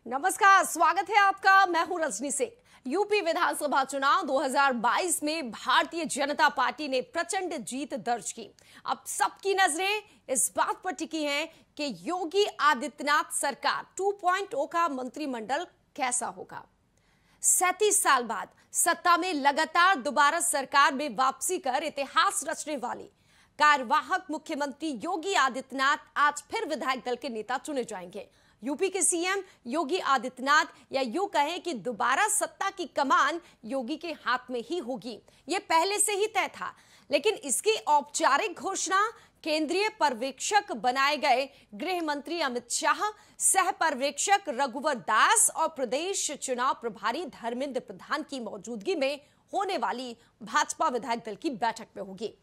नमस्कार, स्वागत है आपका। मैं हूं रजनी सिंह। यूपी विधानसभा चुनाव 2022 में भारतीय जनता पार्टी ने प्रचंड जीत दर्ज की। अब सबकी नजरें इस बात पर टिकी हैं कि योगी आदित्यनाथ सरकार 2.0 का मंत्रिमंडल कैसा होगा। 37 साल बाद सत्ता में लगातार दोबारा सरकार में वापसी कर इतिहास रचने वाली कार्यवाहक मुख्यमंत्री योगी आदित्यनाथ आज फिर विधायक दल के नेता चुने जाएंगे। यूपी के सीएम योगी आदित्यनाथ, या यूं कहें कि दोबारा सत्ता की कमान योगी के हाथ में ही होगी, यह पहले से ही तय था। लेकिन इसकी औपचारिक घोषणा केंद्रीय पर्यवेक्षक बनाए गए गृह मंत्री अमित शाह, सह पर्यवेक्षक रघुवर दास और प्रदेश चुनाव प्रभारी धर्मेंद्र प्रधान की मौजूदगी में होने वाली भाजपा विधायक दल की बैठक में होगी।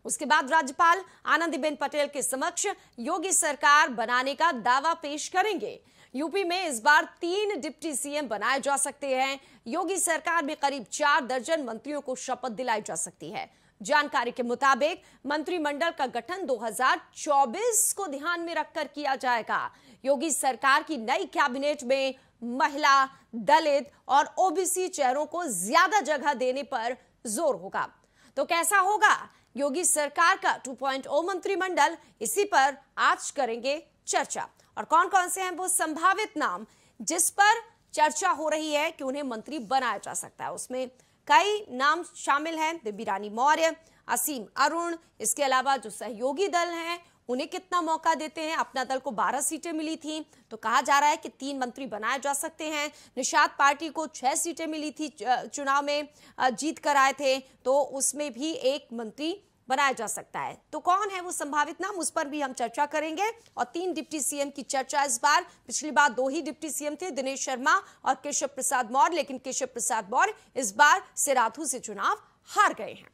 उसके बाद राज्यपाल आनंदीबेन पटेल के समक्ष योगी सरकार बनाने का दावा पेश करेंगे। यूपी में इस बार 3 डिप्टी सीएम बनाए जा सकते हैं। योगी सरकार में करीब 4 दर्जन मंत्रियों को शपथ दिलाई जा सकती है। जानकारी के मुताबिक मंत्रिमंडल का गठन 2024 को ध्यान में रखकर किया जाएगा। योगी सरकार की नई कैबिनेट में महिला, दलित और ओबीसी चेहरों को ज्यादा जगह देने पर जोर होगा। तो कैसा होगा योगी सरकार का 2.0 मंत्रिमंडल, इसी पर आज करेंगे चर्चा। और कौन कौन से हैं वो संभावित नाम जिस पर चर्चा हो रही है कि उन्हें मंत्री बनाया जा सकता है। उसमें कई नाम शामिल हैं। बेबी रानी मौर्य, असीम अरुण, इसके अलावा जो सहयोगी दल हैं उन्हें कितना मौका देते हैं। अपना दल को 12 सीटें मिली थी, तो कहा जा रहा है कि 3 मंत्री बनाए जा सकते हैं। निषाद पार्टी को 6 सीटें मिली थी, चुनाव में जीत कर आए थे, तो उसमें भी 1 मंत्री बनाया जा सकता है। तो कौन है वो संभावित नाम, उस पर भी हम चर्चा करेंगे। और 3 डिप्टी सीएम की चर्चा इस बार, पिछली बार 2 ही डिप्टी सीएम थे, दिनेश शर्मा और केशव प्रसाद मौर्य, लेकिन केशव प्रसाद मौर्य इस बार सिराथू से चुनाव हार गए हैं।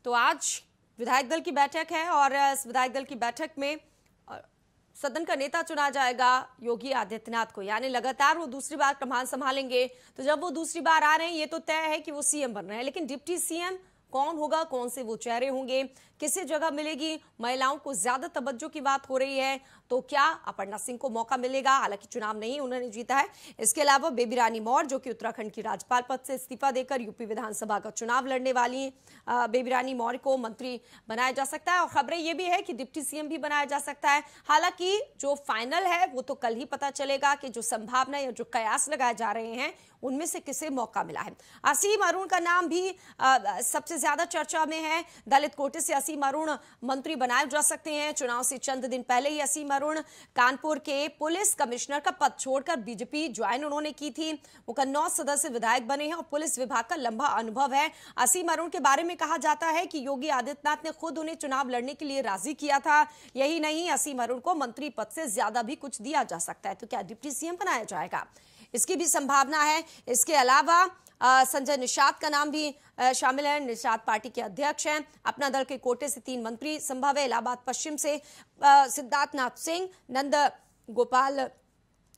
तो आज विधायक दल की बैठक है और इस विधायक दल की बैठक में सदन का नेता चुना जाएगा योगी आदित्यनाथ को, यानी लगातार वो दूसरी बार कमान संभालेंगे। तो जब वो दूसरी बार आ रहे हैं, ये तो तय है कि वो सीएम बन रहे हैं, लेकिन डिप्टी सीएम कौन होगा, कौन से वो चेहरे होंगे, किसी जगह मिलेगी। महिलाओं को ज्यादा तवज्जो की बात हो रही है, तो क्या अपर्णा सिंह को मौका मिलेगा? हालांकि चुनाव नहीं उन्होंने जीता है। इसके अलावा बेबी रानी मौर्य, जो कि उत्तराखंड की राज्यपाल पद से इस्तीफा देकर यूपी विधानसभा का चुनाव लड़ने वाली बेबी रानी मौर्य को मंत्री बनाया जा सकता है। और खबरें ये भी है कि डिप्टी सीएम भी बनाया जा सकता है। हालांकि जो फाइनल है वो तो कल ही पता चलेगा कि जो संभावना या जो कयास लगाए जा रहे हैं उनमें से किसे मौका मिला है। असीम अरुण का नाम भी सबसे ज्यादा चर्चा में है। दलित कोटे से असीम अरुण मंत्री बनाए जा सकते हैं। चुनाव से चंद दिन पहले ही असीम अरुण कानपुर के पुलिस कमिश्नर का पद छोड़कर बीजेपी ज्वाइन उन्होंने की थी। वो 9 सदस्य विधायक बने हैं और पुलिस विभाग का लंबा अनुभव है। असीम अरुण के बारे में कहा जाता है कि योगी आदित्यनाथ ने खुद उन्हें चुनाव लड़ने के लिए राजी किया था। यही नहीं, असीम अरुण को मंत्री पद से ज्यादा भी कुछ दिया जा सकता है। तो क्या डिप्टी सीएम बनाया जाएगा, इसकी भी संभावना है। इसके अलावा संजय निषाद का नाम भी शामिल है। निषाद पार्टी के अध्यक्ष हैं। अपना दल के कोटे से 3 मंत्री संभव है। इलाहाबाद पश्चिम से सिद्धार्थनाथ सिंह, नंद गोपाल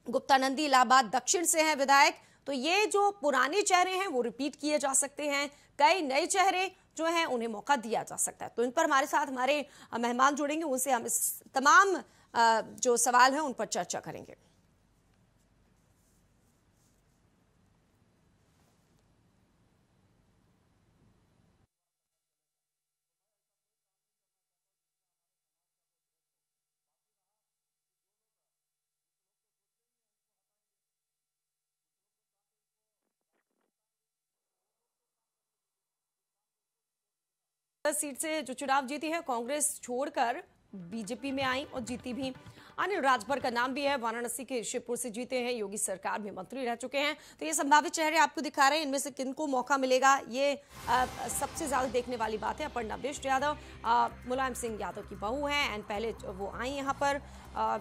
गुप्ता नंदी इलाहाबाद दक्षिण से हैं विधायक। तो ये जो पुराने चेहरे हैं वो रिपीट किए जा सकते हैं। कई नए चेहरे जो हैं उन्हें मौका दिया जा सकता है। तो इन पर हमारे साथ हमारे मेहमान जुड़ेंगे, उनसे हम इस तमाम जो सवाल हैं उन पर चर्चा करेंगे। सीट से जो चुनाव जीती है, कांग्रेस छोड़कर बीजेपी में आई और जीती भी। अनिल राजभर का नाम भी है। वाराणसी के शिवपुर से जीते हैं, योगी सरकार में मंत्री रह चुके हैं। तो ये संभावित चेहरे आपको दिखा रहे हैं। इनमें से किनको मौका मिलेगा, ये सबसे ज्यादा देखने वाली बात है। अपर्णा बिष्ट यादव मुलायम सिंह यादव की बहू हैं एंड पहले वो आई यहाँ पर,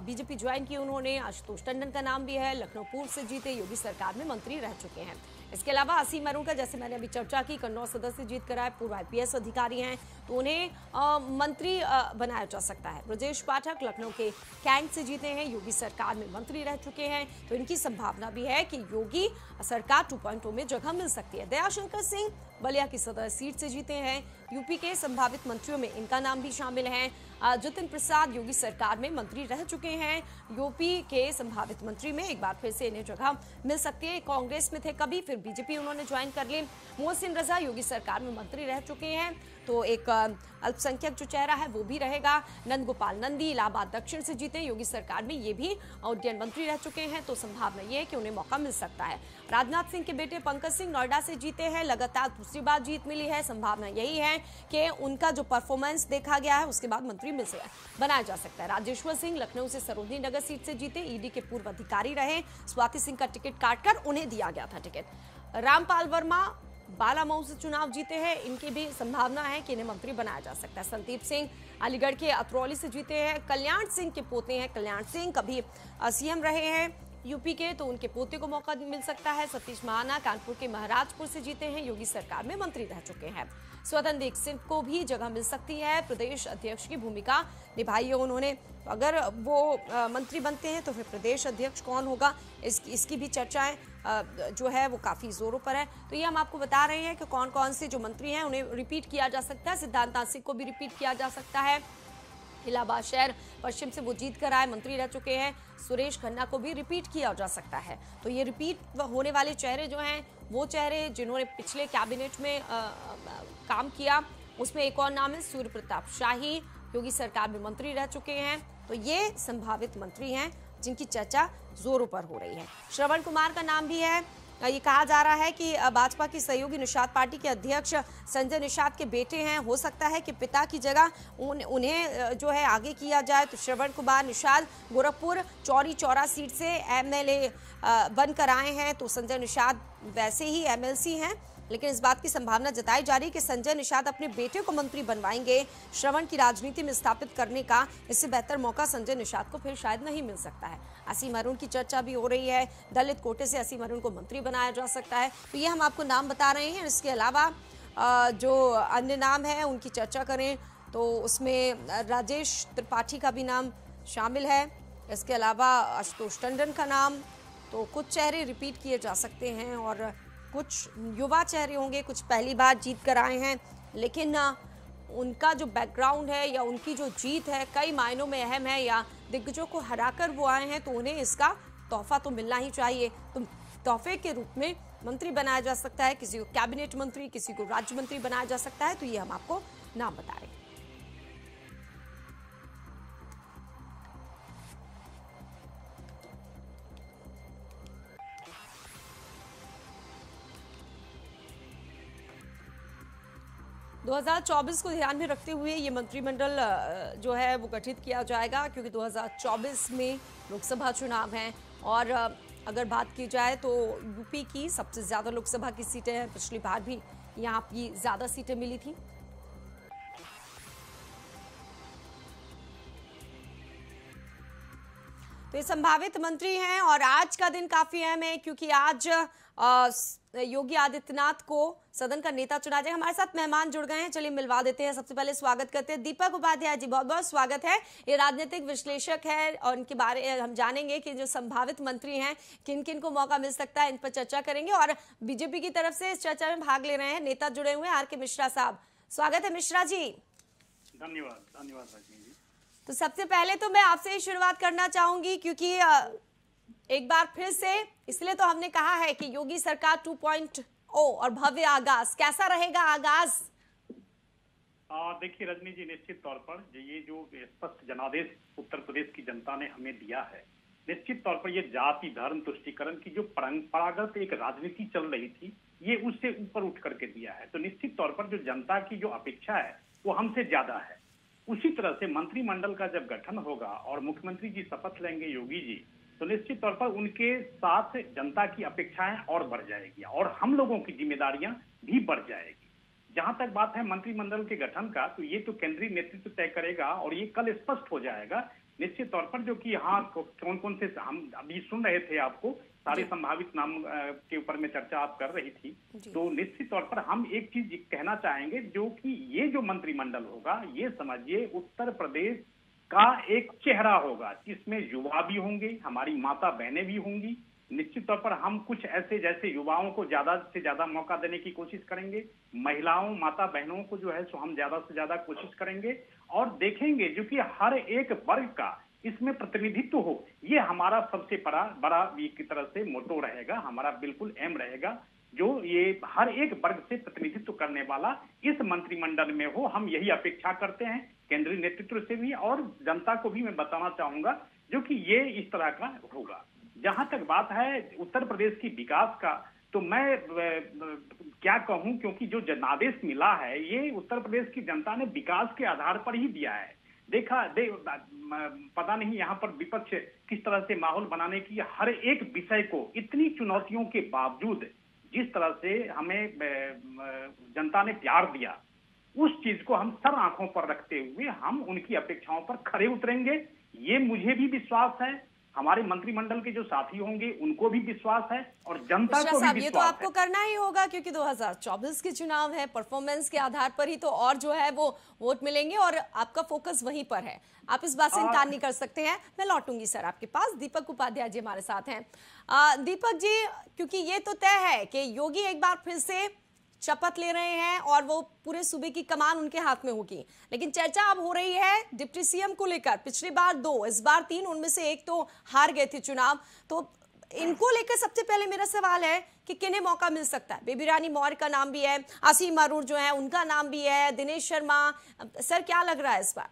बीजेपी ज्वाइन की उन्होंने। आशुतोष टंडन का नाम भी है, लखनऊ पूर्व से जीते, योगी सरकार में मंत्री रह चुके हैं। इसके अलावा असीम अरुण का, जैसे मैंने अभी चर्चा की, कन्नौज सदस्य जीत कर आए, पूर्व IPS अधिकारी हैं, तो उन्हें मंत्री बनाया जा सकता है। ब्रजेश पाठक लखनऊ के कैंट से जीते हैं, योगी सरकार में मंत्री रह चुके हैं, तो इनकी संभावना भी है कि योगी सरकार 2.0 में जगह मिल सकती है। दयाशंकर सिंह बलिया की सदर सीट से जीते हैं, यूपी के संभावित मंत्रियों में इनका नाम भी शामिल है। जितिन प्रसाद योगी सरकार में मंत्री रह चुके हैं, यूपी के संभावित मंत्री में एक बार फिर से इन्हें जगह मिल सकती है। कांग्रेस में थे कभी, फिर बीजेपी उन्होंने ज्वाइन कर ली। मोहसिन रजा योगी सरकार में मंत्री रह चुके हैं, तो एक अल्पसंख्यक जो चेहरा है वो भी रहेगा। नंद गोपाल नंदी इलाहाबाद दक्षिण से जीते, योगी सरकार में ये भी उड्डयन मंत्री रह चुके हैं, तो संभावना ये है कि उन्हें मौका मिल सकता है। राजनाथ सिंह के बेटे पंकज सिंह नोएडा से जीते हैं, लगातार दूसरी बार जीत मिली है, संभावना यही है कि उनका जो परफॉर्मेंस देखा गया है उसके बाद मंत्री मिल से बनाया जा सकता है। राजेश्वर सिंह लखनऊ से सरोजनी नगर सीट से जीते, ईडी के पूर्व अधिकारी रहे, स्वाति सिंह का टिकट काटकर उन्हें दिया गया था टिकट। रामपाल वर्मा बालामऊ से चुनाव जीते हैं, इनकी भी संभावना है कि इन्हें मंत्री बनाया जा सकता है। संदीप सिंह अलीगढ़ के अतरौली से जीते हैं, कल्याण सिंह के पोते हैं, कल्याण सिंह कभी CM रहे हैं यूपी के, तो उनके पोते को मौका मिल सकता है। सतीश महाना कानपुर के महाराजपुर से जीते हैं, योगी सरकार में मंत्री रह चुके हैं। स्वतंत्र देव सिंह को भी जगह मिल सकती है, प्रदेश अध्यक्ष की भूमिका निभाई है उन्होंने, अगर वो मंत्री बनते हैं तो फिर प्रदेश अध्यक्ष कौन होगा, इसकी भी चर्चाएं जो है वो काफी जोरों पर है। तो ये हम आपको बता रहे हैं कि कौन कौन से जो मंत्री हैं उन्हें रिपीट किया जा सकता है। सिद्धांत नाथ सिंह को भी रिपीट किया जा सकता है, इलाहाबाद शहर पश्चिम से वो जीत कर आए, मंत्री रह चुके हैं। सुरेश खन्ना को भी रिपीट किया जा सकता है। तो ये रिपीट होने वाले चेहरे जो हैं वो चेहरे जिन्होंने पिछले कैबिनेट में काम किया, उसमें एक और नाम है सूर्य प्रताप शाही, योगी सरकार में मंत्री रह चुके हैं, तो ये संभावित मंत्री हैं जिनकी चर्चा जोरों पर हो रही है। श्रवण कुमार का नाम भी है। ये कहा जा रहा है कि भाजपा की सहयोगी निषाद पार्टी के अध्यक्ष संजय निषाद के बेटे हैं, हो सकता है कि पिता की जगह उन्हें जो है आगे किया जाए। तो श्रवण कुमार निषाद गोरखपुर चौरी चौरा सीट से MLA बनकर आए हैं, तो संजय निषाद वैसे ही MLC हैं, लेकिन इस बात की संभावना जताई जा रही है कि संजय निषाद अपने बेटे को मंत्री बनवाएंगे। श्रवण की राजनीति में स्थापित करने का इससे बेहतर मौका संजय निषाद को फिर शायद नहीं मिल सकता है। असीम अरुण की चर्चा भी हो रही है, दलित कोटे से असीम अरुण को मंत्री बनाया जा सकता है, तो ये हम आपको नाम बता रहे हैं। इसके अलावा जो अन्य नाम है उनकी चर्चा करें तो उसमें राजेश त्रिपाठी का भी नाम शामिल है। इसके अलावा आशुतोष टंडन का नाम, तो कुछ चेहरे रिपीट किए जा सकते हैं और कुछ युवा चेहरे होंगे, कुछ पहली बार जीत कर आए हैं, लेकिन उनका जो बैकग्राउंड है या उनकी जो जीत है कई मायनों में अहम है, या दिग्गजों को हराकर वो आए हैं, तो उन्हें इसका तोहफा तो मिलना ही चाहिए। तो तोहफे के रूप में मंत्री बनाया जा सकता है, किसी को कैबिनेट मंत्री, किसी को राज्य मंत्री बनाया जा सकता है, तो ये हम आपको नाम बता रहे हैं। दो 2024 को ध्यान में रखते हुए ये मंत्रिमंडल जो है वो गठित किया जाएगा, क्योंकि 2024 में लोकसभा चुनाव हैं। और अगर बात की जाए तो यूपी की सबसे ज़्यादा लोकसभा की सीटें हैं, पिछली बार भी यहाँ की ज़्यादा सीटें मिली थी। तो ये संभावित मंत्री हैं और आज का दिन काफी अहम है, क्योंकि आज योगी आदित्यनाथ को सदन का नेता चुना जाए। हमारे साथ मेहमान जुड़ गए हैं, चलिए मिलवा देते हैं। सबसे पहले स्वागत करते हैं दीपक उपाध्याय जी, बहुत बहुत स्वागत है। ये राजनीतिक विश्लेषक है और इनके बारे हम जानेंगे कि जो संभावित मंत्री हैं किन किन को मौका मिल सकता है, इन पर चर्चा करेंगे। और बीजेपी की तरफ से इस चर्चा में भाग ले रहे हैं नेता जुड़े हुए हैं, RK मिश्रा साहब, स्वागत है मिश्रा जी। धन्यवाद धन्यवाद रजनी जी। तो सबसे पहले तो मैं आपसे ही शुरुआत करना चाहूंगी, क्योंकि एक बार फिर से इसलिए तो हमने कहा है कि योगी सरकार 2.0 और भव्य आगाज, कैसा रहेगा आगाज? देखिए रजनी जी, निश्चित तौर पर ये जो स्पष्ट जनादेश उत्तर प्रदेश की जनता ने हमें दिया है, निश्चित तौर पर ये जाति धर्म तुष्टीकरण की जो परंपरागत एक राजनीति चल रही थी, ये उससे ऊपर उठ करके दिया है। तो निश्चित तौर पर जो जनता की जो अपेक्षा है वो हमसे ज्यादा है। उसी तरह से मंत्रिमंडल का जब गठन होगा और मुख्यमंत्री जी शपथ लेंगे योगी जी, तो निश्चित तौर पर उनके साथ जनता की अपेक्षाएं और बढ़ जाएगी और हम लोगों की जिम्मेदारियां भी बढ़ जाएगी। जहां तक बात है मंत्रिमंडल के गठन का, तो ये तो केंद्रीय नेतृत्व तय करेगा और ये कल स्पष्ट हो जाएगा निश्चित तौर पर, जो कि हाँ कौन कौन से हम अभी सुन रहे थे आपको सारे संभावित नाम के ऊपर में चर्चा आप कर रही थी, तो निश्चित तौर पर हम एक चीज कहना चाहेंगे, जो कि ये जो मंत्रिमंडल होगा, ये समझिए उत्तर प्रदेश का एक चेहरा होगा, जिसमें युवा भी होंगे, हमारी माता बहनें भी होंगी। निश्चित तौर पर हम कुछ ऐसे जैसे युवाओं को ज्यादा से ज्यादा मौका देने की कोशिश करेंगे, महिलाओं माता बहनों को जो है सो हम ज्यादा से ज्यादा कोशिश करेंगे, और देखेंगे जो कि हर एक वर्ग का इसमें प्रतिनिधित्व हो। ये हमारा सबसे बड़ा एक तरह से मोटो रहेगा, हमारा बिल्कुल एम रहेगा, जो ये हर एक वर्ग से प्रतिनिधित्व करने वाला इस मंत्रिमंडल में हो। हम यही अपेक्षा करते हैं केंद्रीय नेतृत्व से भी, और जनता को भी मैं बताना चाहूंगा जो कि ये इस तरह का होगा। जहां तक बात है उत्तर प्रदेश की विकास का, तो मैं क्या कहूं, क्योंकि जो जनादेश मिला है ये उत्तर प्रदेश की जनता ने विकास के आधार पर ही दिया है। पता नहीं यहाँ पर विपक्ष किस तरह से माहौल बनाने की, हर एक विषय को इतनी चुनौतियों के बावजूद जिस तरह से हमें जनता ने प्यार दिया, उस चीज को हम सर आंखों पर रखते हुए हम उनकी अपेक्षाओं पर खरे उतरेंगे। ये मुझे भी विश्वास है, हमारे मंत्रिमंडल के जो साथी होंगे उनको भी विश्वास है, और जनता को भी विश्वास है। ये तो आपको करना ही होगा, क्योंकि 2024 के चुनाव है, परफॉर्मेंस के आधार पर ही तो और जो है वो वोट मिलेंगे, और आपका फोकस वहीं पर है, आप इस बात से इनकार नहीं कर सकते हैं। मैं लौटूंगी सर आपके पास। दीपक उपाध्याय जी हमारे साथ हैं। दीपक जी, क्योंकि ये तो तय है कि योगी एक बार फिर से शपथ ले रहे हैं और वो पूरे सूबे की कमान उनके हाथ में होगी, लेकिन चर्चा अब हो रही है डिप्टी सीएम को लेकर। पिछली बार 2, इस बार 3, उनमें से एक तो हार गए थे चुनाव, तो इनको लेकर सबसे पहले मेरा सवाल है कि किन्हें मौका मिल सकता है। बेबी रानी मौर्य का नाम भी है, असीम अरोड़ जो है उनका नाम भी है, दिनेश शर्मा, सर क्या लग रहा है इस बार?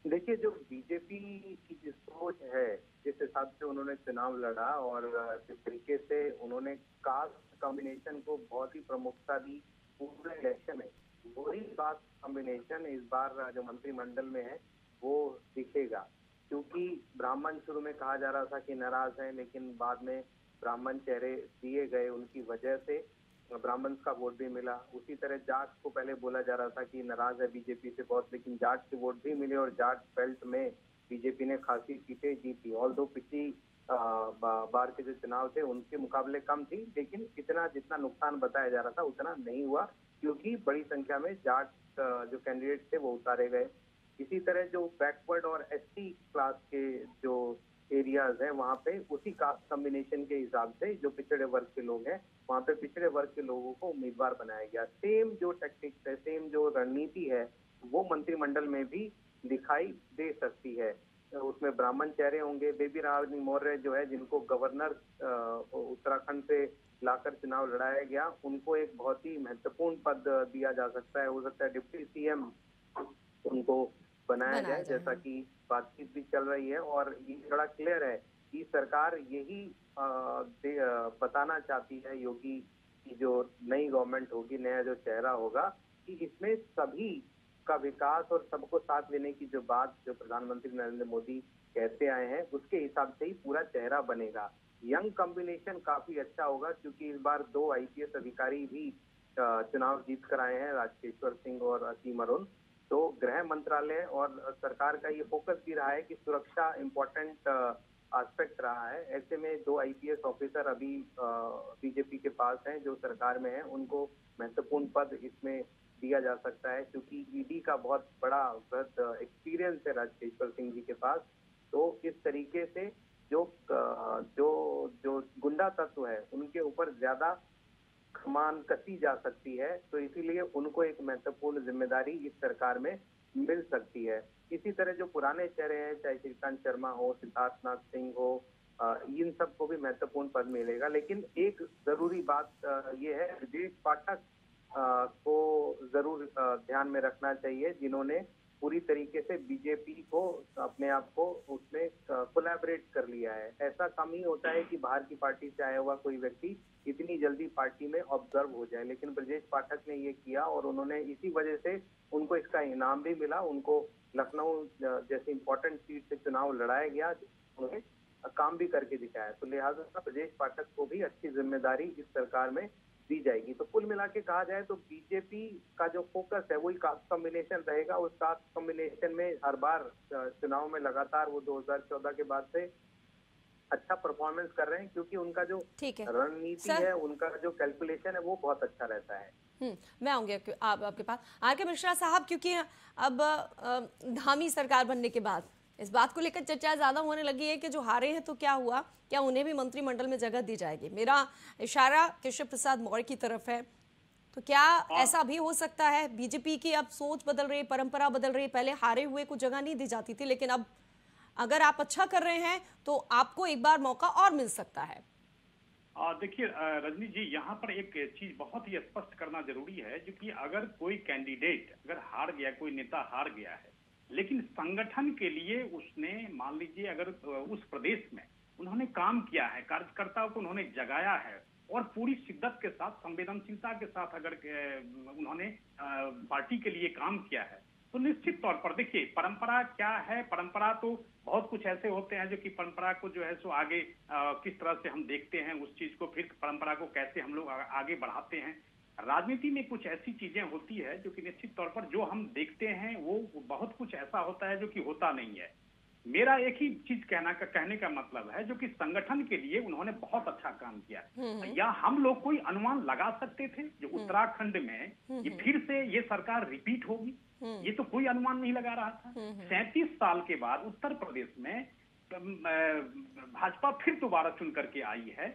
देखिए, जो बीजेपी की जो सोच है, जिस हिसाब से उन्होंने चुनाव लड़ा और जिस तरीके से उन्होंने कास्ट कॉम्बिनेशन को बहुत ही प्रमुखता दी पूरे इलेक्शन में, वही कास्ट कॉम्बिनेशन इस बार जो मंत्रिमंडल में है वो दिखेगा। क्योंकि ब्राह्मण शुरू में कहा जा रहा था कि नाराज है, लेकिन बाद में ब्राह्मण चेहरे दिए गए, उनकी वजह से ब्राह्मण का वोट भी मिला। उसी तरह जाट को पहले बोला जा रहा था कि नाराज है बीजेपी से बहुत, लेकिन जाट के वोट भी मिले और जाट बेल्ट में बीजेपी ने खासी सीटें जीती। ऑल दो पिछली बार के जो चुनाव थे उनके मुकाबले कम थी, लेकिन इतना जितना नुकसान बताया जा रहा था उतना नहीं हुआ, क्योंकि बड़ी संख्या में जाट जो कैंडिडेट थे वो उतारे गए। इसी तरह जो बैकवर्ड और एसटी क्लास के जो एरियाज हैं वहाँ पे उसी कास्ट कॉम्बिनेशन के हिसाब से जो पिछड़े वर्ग के लोग हैं वहाँ पे पिछड़े वर्ग के लोगों को उम्मीदवार बनाया गया। सेम जो टैक्टिक्स है, सेम जो रणनीति है, वो मंत्रिमंडल में भी दिखाई दे सकती है। उसमें ब्राह्मण चेहरे होंगे। बेबी रानी मौर्य जो है, जिनको गवर्नर उत्तराखंड से लाकर चुनाव लड़ाया गया, उनको एक बहुत ही महत्वपूर्ण पद दिया जा सकता है। हो सकता है डिप्टी सीएम उनको बनाया जाए, जैसा कि बातचीत भी चल रही है। और ये बड़ा क्लियर है कि सरकार यही बताना चाहती है योगी की जो नई गवर्नमेंट होगी, नया जो चेहरा होगा, कि इसमें सभी का विकास और सबको साथ लेने की जो बात जो प्रधानमंत्री नरेंद्र मोदी कहते आए हैं, उसके हिसाब से ही पूरा चेहरा बनेगा। यंग कॉम्बिनेशन काफी अच्छा होगा, क्योंकि इस बार 2 आईपीएस अधिकारी भी चुनाव जीत कर आए हैं, राजकेश्वर सिंह और असीम अरुण। तो गृह मंत्रालय और सरकार का ये फोकस भी रहा है कि सुरक्षा इम्पोर्टेंट एस्पेक्ट रहा है। ऐसे में 2 आईपीएस ऑफिसर अभी बीजेपी के पास हैं जो सरकार में हैं, उनको महत्वपूर्ण पद इसमें दिया जा सकता है, क्योंकि ईडी का बहुत बड़ा वृहद एक्सपीरियंस है राजकेश्वर सिंह जी के पास। तो इस तरीके से जो जो जो गुंडा तत्व है उनके ऊपर ज्यादा कमान कसी जा सकती है, तो इसीलिए उनको एक महत्वपूर्ण जिम्मेदारी इस सरकार में मिल सकती है। इसी तरह जो पुराने चेहरे हैं, चाहे श्रीकांत शर्मा हो, सिद्धार्थनाथ सिंह हो, इन सबको भी महत्वपूर्ण पद मिलेगा। लेकिन एक जरूरी बात ये है, ब्रजेश पाठक को जरूर ध्यान में रखना चाहिए, जिन्होंने पूरी तरीके से बीजेपी को अपने आप को उसमें कोलैबोरेट कर लिया है। ऐसा कम ही होता है कि बाहर की पार्टी से आया हुआ कोई व्यक्ति इतनी जल्दी पार्टी में ऑब्जर्व हो जाए, लेकिन ब्रजेश पाठक ने ये किया और उन्होंने इसी वजह से उनको इसका इनाम भी मिला। उनको लखनऊ जैसे इंपॉर्टेंट सीट से चुनाव लड़ाया गया, उन्होंने काम भी करके दिखाया। तो लिहाजा ब्रजेश पाठक को भी अच्छी जिम्मेदारी इस सरकार में दी जाएगी। तो कुल मिला के कहा जाए तो बीजेपी का जो फोकस है वही कास्ट कॉम्बिनेशन रहेगा। उस कास्ट कॉम्बिनेशन में हर बार चुनाव में लगातार वो 2014 के बाद से अच्छा परफॉर्मेंस कर रहे हैं, क्योंकि उनका जो ठीक है रणनीति सर। है, उनका जो कैलकुलेशन है वो बहुत अच्छा रहता है। मैं आऊंगी आपके पास आर के मिश्रा साहब, क्योंकि अब धामी सरकार बनने के बाद इस बात को लेकर चर्चा ज्यादा होने लगी है कि जो हारे हैं तो क्या हुआ, क्या उन्हें भी मंत्रिमंडल में जगह दी जाएगी। मेरा इशारा केशव प्रसाद मौर्य की तरफ है, तो क्या ऐसा भी हो सकता है बीजेपी की अब सोच बदल रही, परंपरा बदल रही, पहले हारे हुए को जगह नहीं दी जाती थी, लेकिन अब अगर आप अच्छा कर रहे हैं तो आपको एक बार मौका और मिल सकता है। देखिए रजनी जी, यहाँ पर एक चीज बहुत ही स्पष्ट करना जरूरी है, जो कि अगर कोई कैंडिडेट अगर हार गया, कोई नेता हार गया है, लेकिन संगठन के लिए उसने मान लीजिए अगर उस प्रदेश में उन्होंने काम किया है, कार्यकर्ताओं को उन्होंने जगाया है और पूरी शिद्दत के साथ, संवेदनशीलता के साथ अगर उन्होंने पार्टी के लिए काम किया है, तो निश्चित तौर पर देखिए परंपरा क्या है। परंपरा तो बहुत कुछ ऐसे होते हैं जो कि परंपरा को जो है सो आगे किस तरह से हम देखते हैं उस चीज को, फिर परंपरा को कैसे हम लोग आगे बढ़ाते हैं। राजनीति में कुछ ऐसी चीजें होती है जो कि निश्चित तौर पर जो हम देखते हैं वो बहुत कुछ ऐसा होता है जो कि होता नहीं है। मेरा एक ही चीज कहने का मतलब है, जो कि संगठन के लिए उन्होंने बहुत अच्छा काम किया। या हम लोग कोई अनुमान लगा सकते थे जो उत्तराखंड में ये फिर से ये सरकार रिपीट होगी, ये तो कोई अनुमान नहीं लगा रहा था। 37 साल के बाद उत्तर प्रदेश में भाजपा फिर दोबारा चुन करके आई है।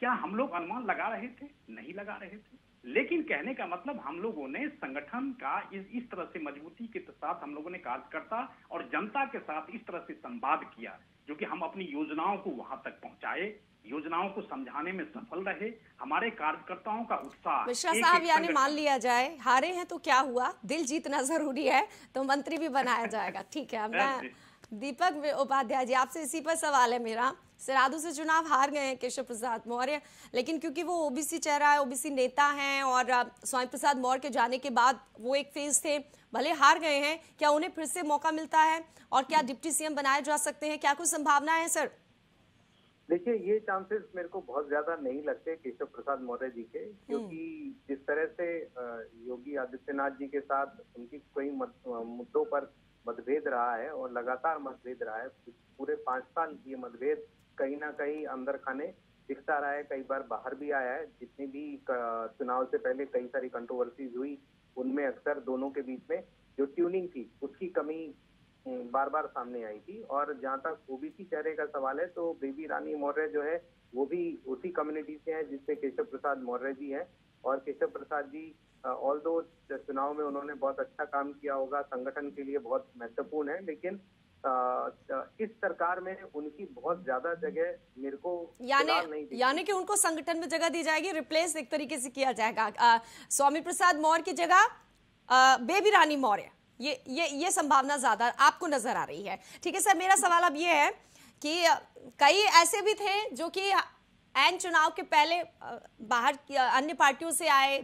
क्या हम लोग अनुमान लगा रहे थे? नहीं लगा रहे थे। लेकिन कहने का मतलब हम लोगों ने संगठन का इस तरह से मजबूती के साथ हम लोगों ने कार्यकर्ता और जनता के साथ इस तरह से संवाद किया, जो कि हम अपनी योजनाओं को वहां तक पहुंचाए, योजनाओं को समझाने में सफल रहे। हमारे कार्यकर्ताओं का उत्साह। मिश्रा साहब, यानी मान लिया जाए हारे हैं तो क्या हुआ, दिल जीतना जरूरी है, तो मंत्री भी बनाया जाएगा। ठीक है, मैं दीपक उपाध्याय जी आपसे इसी पर सवाल है मेरा। सिरादू से चुनाव हार गए हैं केशव प्रसाद मौर्य, लेकिन क्योंकि वो ओबीसी चेहरा है, ओबीसी नेता हैं, और स्वामी प्रसाद मौर्य के जाने के बाद वो एक फेज थे, भले हार गए हैं, क्या उन्हें फिर से मौका मिलता है और क्या डिप्टी सीएम बनाए जा सकते हैं? क्या कुछ संभावना है सर? देखिए, ये चांसेस मेरे को बहुत ज्यादा नहीं लगते केशव प्रसाद मौर्य जी के, क्योंकि जिस तरह से योगी आदित्यनाथ जी के साथ उनकी कई मुद्दों पर मतभेद रहा है और लगातार मतभेद रहा है, पूरे 5 साल ये मतभेद कहीं ना कहीं अंदर खाने दिखता रहा है, कई बार बाहर भी आया है। जितनी भी चुनाव से पहले कई सारी कंट्रोवर्सीज हुई, उनमें अक्सर दोनों के बीच में जो ट्यूनिंग थी उसकी कमी बार बार सामने आई थी। और जहाँ तक ओबीसी चेहरे का सवाल है, तो बेबी रानी मौर्य जो है वो भी उसी कम्युनिटी से है जिससे केशव प्रसाद मौर्य जी है। और केशव प्रसाद जी ऑल्दो चुनाव में उन्होंने बहुत अच्छा काम किया होगा, संगठन के लिए बहुत महत्वपूर्ण है, लेकिन इस सरकार में उनकी बहुत ज्यादा जगह मेरे को यानी कि उनको संगठन में जगह दी जाएगी, रिप्लेस एक तरीके से किया जाएगा। स्वामी प्रसाद मौर्य की जगह बेबी रानी मौर्य, ये संभावना ज्यादा आपको नजर आ रही है। ठीक है सर, मेरा सवाल अब ये है कि कई ऐसे भी थे जो कि एन चुनाव के पहले बाहर अन्य पार्टियों से आए,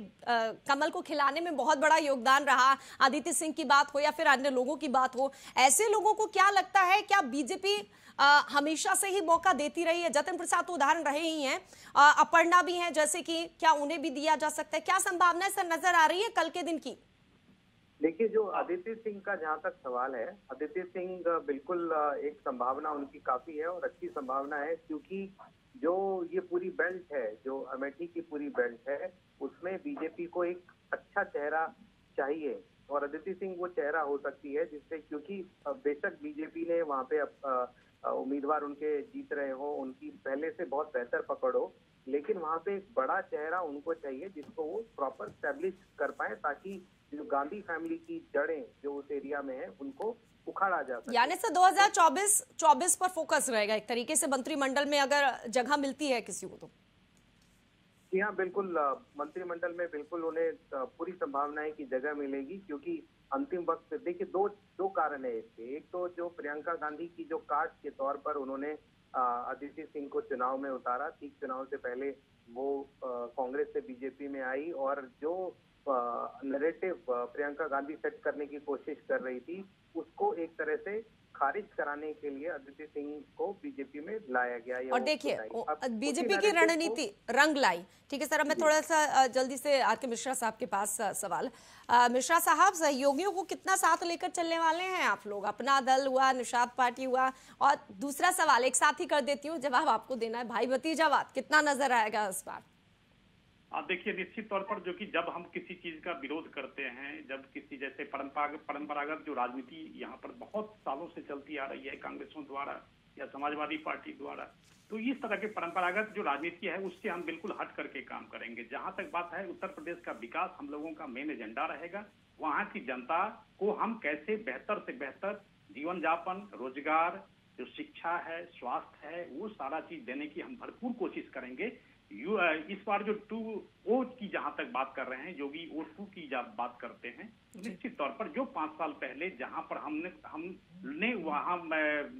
कमल को खिलाने में बहुत बड़ा योगदान रहा, आदित्य सिंह की बात हो या फिर अन्य लोगों की बात हो, ऐसे लोगों को क्या लगता है, क्या बीजेपी हमेशा से ही मौका देती रही है? जतिन प्रसाद तो उदाहरण रहे ही हैं, अपर्णा भी हैं जैसे कि, क्या उन्हें भी दिया जा सकता है? क्या संभावना सर नजर आ रही है कल के दिन की? देखिए, जो आदित्य सिंह का जहाँ तक सवाल है, आदित्य सिंह बिल्कुल एक संभावना उनकी काफी है और अच्छी संभावना है, क्योंकि जो ये पूरी बेल्ट है, जो अमेठी की पूरी बेल्ट है, उसमें बीजेपी को एक अच्छा चेहरा चाहिए और आदित्य सिंह वो चेहरा हो सकती है, जिससे, क्योंकि बेशक बीजेपी ने वहाँ पे उम्मीदवार उनके जीत रहे हो, उनकी पहले से बहुत बेहतर पकड़ हो, लेकिन वहाँ पे एक बड़ा चेहरा उनको चाहिए जिसको वो प्रॉपर स्टैब्लिश कर पाए, ताकि जो गांधी फैमिली की जड़ें जो उस एरिया में है उनको उखाड़ा जा सके। यानी सर 2024 पर फोकस रहेगा एक तरीके से मंत्रिमंडल में, अगर जगह मिलती है किसी को तो? जी हाँ, बिल्कुल, मंत्रिमंडल में बिल्कुल उन्हें पूरी संभावना है कि जगह मिलेगी, क्योंकि अंतिम वक्त देखिए दो कारण है इसके। एक तो जो प्रियंका गांधी की जो कार्ड के तौर पर उन्होंने आदित्य सिंह को चुनाव में उतारा, ठीक चुनाव से पहले वो कांग्रेस से बीजेपी में आई और जो नैरेटिव प्रियंका गांधी सेट करने की कोशिश कर रही थी, उसको एक तरह से खारिज कराने के लिए अदिति सिंह को बीजेपी में लाया गया। और देखिए बीजेपी की रणनीति रंग लाई। ठीक है सर, अब मैं थोड़ा सा जल्दी से आके मिश्रा साहब के पास सवाल। मिश्रा साहब, सहयोगियों को कितना साथ लेकर चलने वाले हैं आप लोग? अपना दल हुआ, निषाद पार्टी हुआ, और दूसरा सवाल एक साथ ही कर देती हूँ, जवाब आपको देना है, भाई भतीजावाद कितना नजर आएगा इस बार? आप देखिए, निश्चित तौर पर जो कि जब हम किसी चीज का विरोध करते हैं, जब किसी जैसे परंपरागत जो राजनीति यहाँ पर बहुत सालों से चलती आ रही है कांग्रेसों द्वारा या समाजवादी पार्टी द्वारा, तो इस तरह के परंपरागत जो राजनीति है उससे हम बिल्कुल हट करके काम करेंगे। जहां तक बात है उत्तर प्रदेश का विकास हम लोगों का मेन एजेंडा रहेगा। वहां की जनता को हम कैसे बेहतर से बेहतर जीवन यापन, रोजगार, जो शिक्षा है, स्वास्थ्य है, वो सारा चीज देने की हम भरपूर कोशिश करेंगे। इस बार जो 2O की जहां तक बात कर रहे हैं, योगी O2 की जब बात करते हैं, निश्चित तौर पर जो 5 साल पहले जहां पर हमने वहां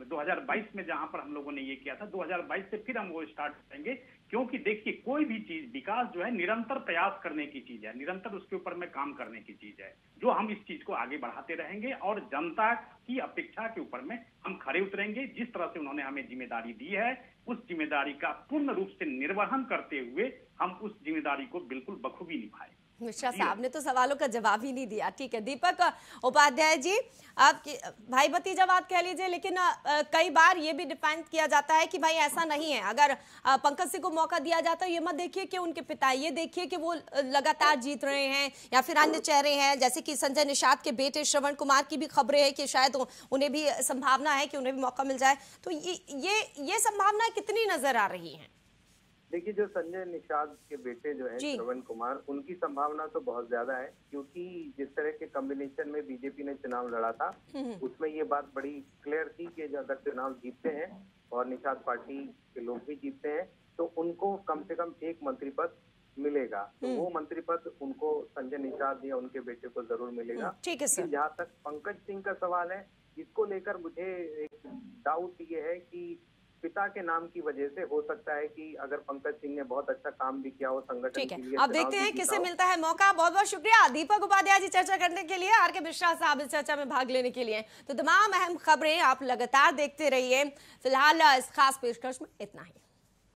2022 में जहां पर हम लोगों ने ये किया था, 2022 से फिर हम वो स्टार्ट करेंगे। क्योंकि देखिए, कोई भी चीज विकास जो है निरंतर प्रयास करने की चीज है, निरंतर उसके ऊपर में काम करने की चीज है, जो हम इस चीज को आगे बढ़ाते रहेंगे और जनता की अपेक्षा के ऊपर में हम खरे उतरेंगे। जिस तरह से उन्होंने हमें जिम्मेदारी दी है, उस जिम्मेदारी का पूर्ण रूप से निर्वहन करते हुए हम उस जिम्मेदारी को बिल्कुल बखूबी निभाएं। मिश्रा साहब ने तो सवालों का जवाब ही नहीं दिया। ठीक है, दीपक उपाध्याय जी, आप भाई भतीजावाद कह लीजिए, लेकिन कई बार ये भी डिफाइन किया जाता है कि भाई ऐसा नहीं है। अगर पंकज सिंह को मौका दिया जाता है, ये मत देखिए कि उनके पिता, ये देखिए कि वो लगातार जीत रहे हैं, या फिर अन्य चेहरे हैं जैसे कि संजय निषाद के बेटे श्रवण कुमार की भी खबरें हैं कि शायद उन्हें भी संभावना है कि उन्हें भी मौका मिल जाए। तो ये संभावना कितनी नजर आ रही है? देखिए, जो संजय निषाद के बेटे जो है श्रवण कुमार, उनकी संभावना तो बहुत ज्यादा है, क्योंकि जिस तरह के कॉम्बिनेशन में बीजेपी ने चुनाव लड़ा था, उसमें ये बात बड़ी क्लियर थी कि अगर चुनाव जीतते हैं और निषाद पार्टी के लोग भी जीतते हैं, तो उनको कम से कम एक मंत्री पद मिलेगा। तो वो मंत्री पद उनको संजय निषाद या उनके बेटे को जरूर मिलेगा। ठीक है सर। जहाँ तक पंकज सिंह का सवाल है, इसको लेकर मुझे एक डाउट ये है कि पिता के नाम की वजह से हो सकता है कि अगर पंकज सिंह ने बहुत अच्छा काम भी किया हो संगठन के लिए। अब देखते हैं किसे मिलता है मौका। बहुत बहुत शुक्रिया दीपक उपाध्याय जी चर्चा करने के लिए, आर के मिश्रा साहब इस चर्चा में भाग लेने के लिए। तो तमाम अहम खबरें आप लगातार देखते रहिए। फिलहाल इस खास पेशकश में इतना ही।